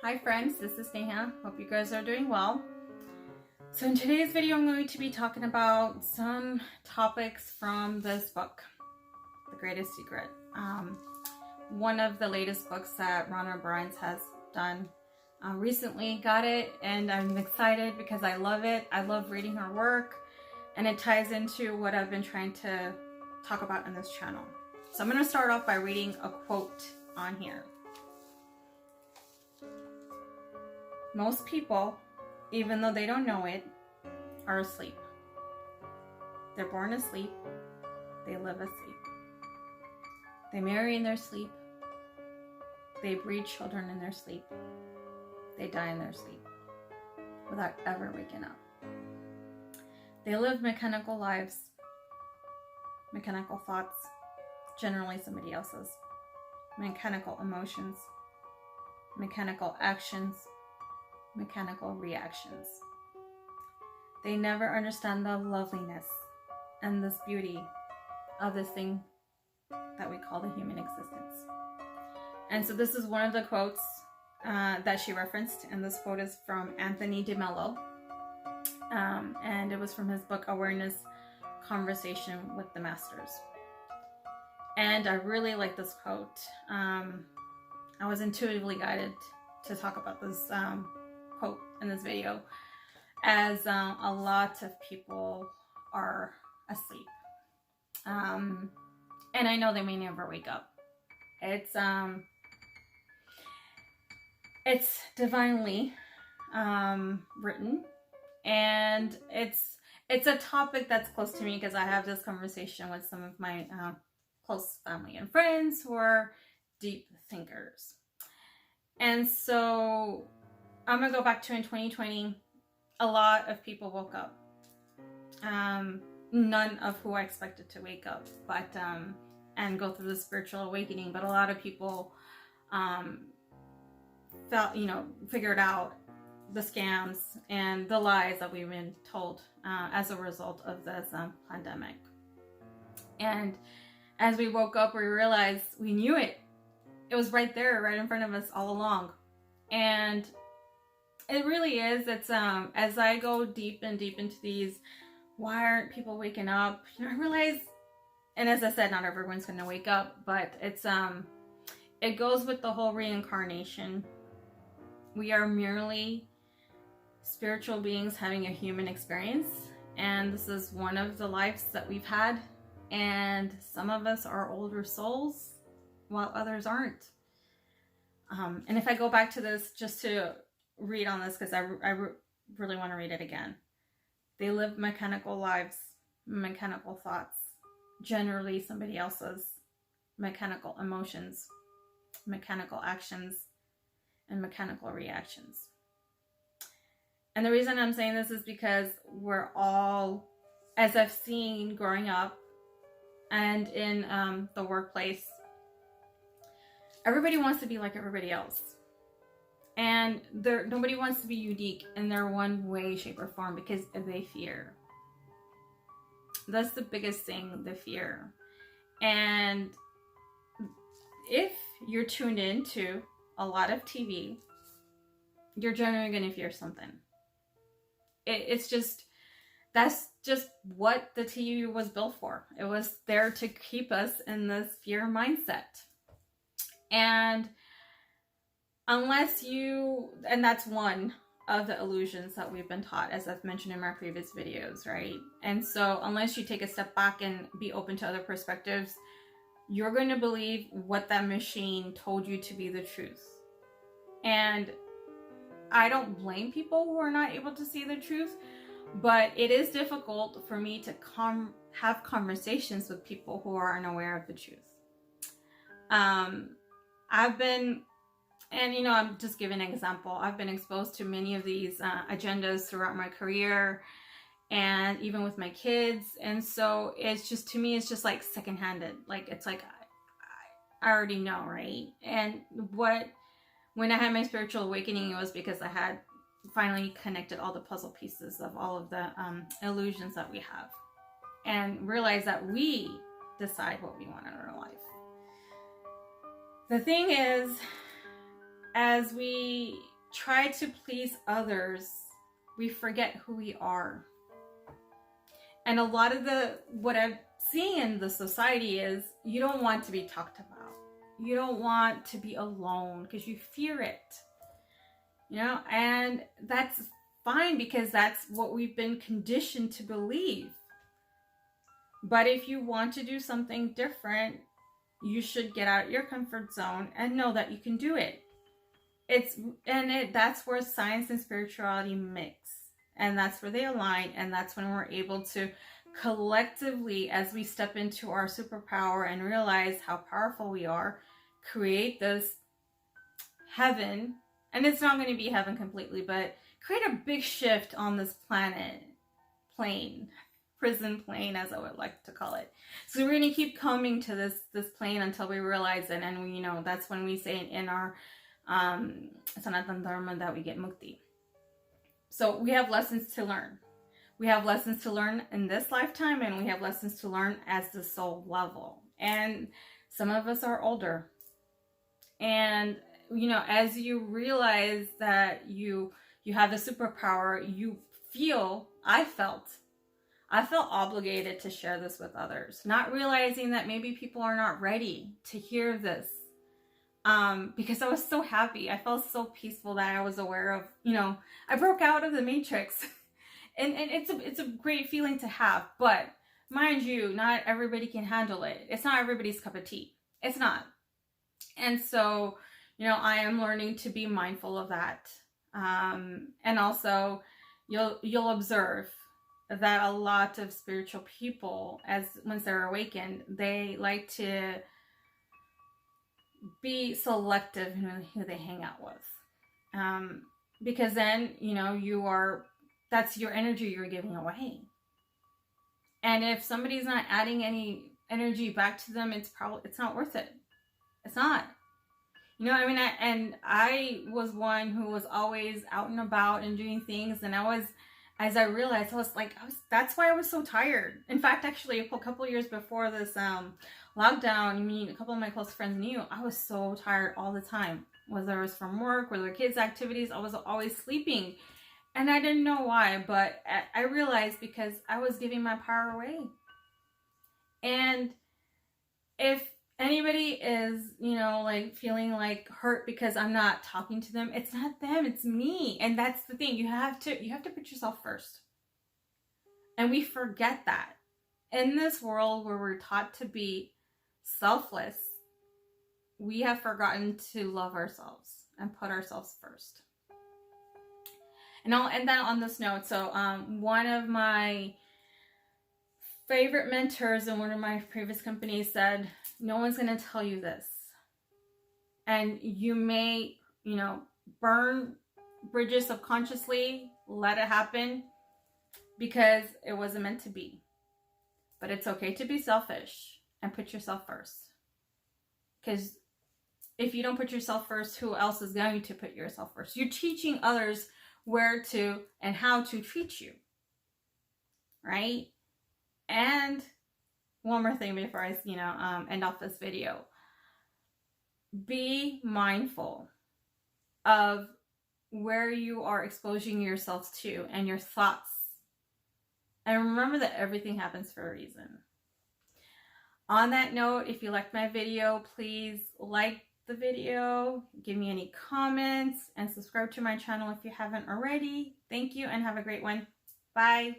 Hi friends, this is Sneha. Hope you guys are doing well. So in today's video, I'm going to be talking about some topics from this book, The Greatest Secret. One of the latest books that Rhonda Byrnes has done. Recently got it and I'm excited because I love it. I love reading her work and it ties into what I've been trying to talk about in this channel. So I'm going to start off by reading a quote on here. Most people, even though they don't know it, are asleep. They're born asleep. They live asleep. They marry in their sleep. They breed children in their sleep. They die in their sleep without ever waking up. They live mechanical lives, mechanical thoughts, generally somebody else's, mechanical emotions, mechanical actions, mechanical reactions. They never understand the loveliness and this beauty of this thing that we call the human existence. And so this is one of the quotes that she referenced, and this quote is from Anthony DeMello, and it was from his book Awareness Conversation with the Masters. And I really like this quote. I was intuitively guided to talk about this quote in this video, as a lot of people are asleep, and I know they may never wake up. It's divinely written, and it's a topic that's close to me because I have this conversation with some of my close family and friends who are deep thinkers. And so I'm gonna go back to in 2020, a lot of people woke up. None of who I expected to wake up, but and go through the spiritual awakening, but a lot of people figured out the scams and the lies that we've been told as a result of this pandemic. And as we woke up, we realized we knew it. It was right there, right in front of us all along. And it really is. It's as I go deep and deep into these, why aren't people waking up? I realize, and as I said, not everyone's going to wake up, but it goes with the whole reincarnation. We are merely spiritual beings having a human experience, and this is one of the lives that we've had, and some of us are older souls while others aren't. And if I go back to this just to read on this, because I really want to read it again. They live mechanical lives, mechanical thoughts, generally somebody else's, mechanical emotions, mechanical actions, and mechanical reactions. And the reason I'm saying this is because we're all, as I've seen growing up and in the workplace, everybody wants to be like everybody else. And nobody wants to be unique in their one way, shape, or form because they fear. That's the biggest thing, the fear. And if you're tuned into a lot of TV, you're generally going to fear something. That's just what the TV was built for. It was there to keep us in this fear mindset. And and that's one of the illusions that we've been taught, as I've mentioned in my previous videos, right? And so unless you take a step back and be open to other perspectives, you're going to believe what that machine told you to be the truth. And I don't blame people who are not able to see the truth, but it is difficult for me to have conversations with people who are unaware of the truth. I'm just giving an example. I've been exposed to many of these agendas throughout my career and even with my kids. And so it's just, to me, it's just like secondhanded. Like, it's like, I already know, right? And when I had my spiritual awakening, it was because I had finally connected all the puzzle pieces of all of the illusions that we have and realized that we decide what we want in our life. The thing is, as we try to please others, we forget who we are. And a lot of what I'm seeing in the society is you don't want to be talked about. You don't want to be alone because you fear it. You know, and that's fine because that's what we've been conditioned to believe. But if you want to do something different, you should get out of your comfort zone and know that you can do it. That's where science and spirituality mix, and that's where they align, and that's when we're able to collectively, as we step into our superpower and realize how powerful we are, create this heaven. And it's not going to be heaven completely, but create a big shift on this prison plane, as I would like to call it. So we're going to keep coming to this plane until we realize it, and we, that's when we say in our Sanatan Dharma that we get mukti. So we have lessons to learn. We have lessons to learn in this lifetime, and we have lessons to learn as the soul level. And some of us are older. And, as you realize that you have the superpower, I felt obligated to share this with others, not realizing that maybe people are not ready to hear this. Because I was so happy. I felt so peaceful that I was aware of, I broke out of the matrix. And it's a great feeling to have, but mind you, not everybody can handle it. It's not everybody's cup of tea. It's not. And so, I am learning to be mindful of that. And also you'll observe that a lot of spiritual people, once they're awakened, they like to be selective in who they hang out with. Because then, that's your energy you're giving away. And if somebody's not adding any energy back to them, it's not worth it. It's not. I was one who was always out and about and doing things, and as I realized, that's why I was so tired. In fact, actually, a couple of years before this lockdown, a couple of my close friends knew I was so tired all the time. Whether it was from work, whether kids' activities, I was always sleeping. And I didn't know why, but I realized because I was giving my power away. And if anybody is, feeling hurt because I'm not talking to them, it's not them, it's me. And that's the thing. You have to put yourself first. And we forget that. In this world where we're taught to be selfless, we have forgotten to love ourselves and put ourselves first. And I'll end that on this note. So one of my favorite mentors in one of my previous companies said, no one's going to tell you this. And you may, burn bridges subconsciously, let it happen because it wasn't meant to be. But it's okay to be selfish and put yourself first. Because if you don't put yourself first, who else is going to put yourself first? You're teaching others where to and how to treat you, right? And one more thing before I end off this video. Be mindful of where you are exposing yourselves to and your thoughts, and remember that everything happens for a reason. On that note, if you liked my video, please like the video, give me any comments, and subscribe to my channel if you haven't already. Thank you and have a great one. Bye.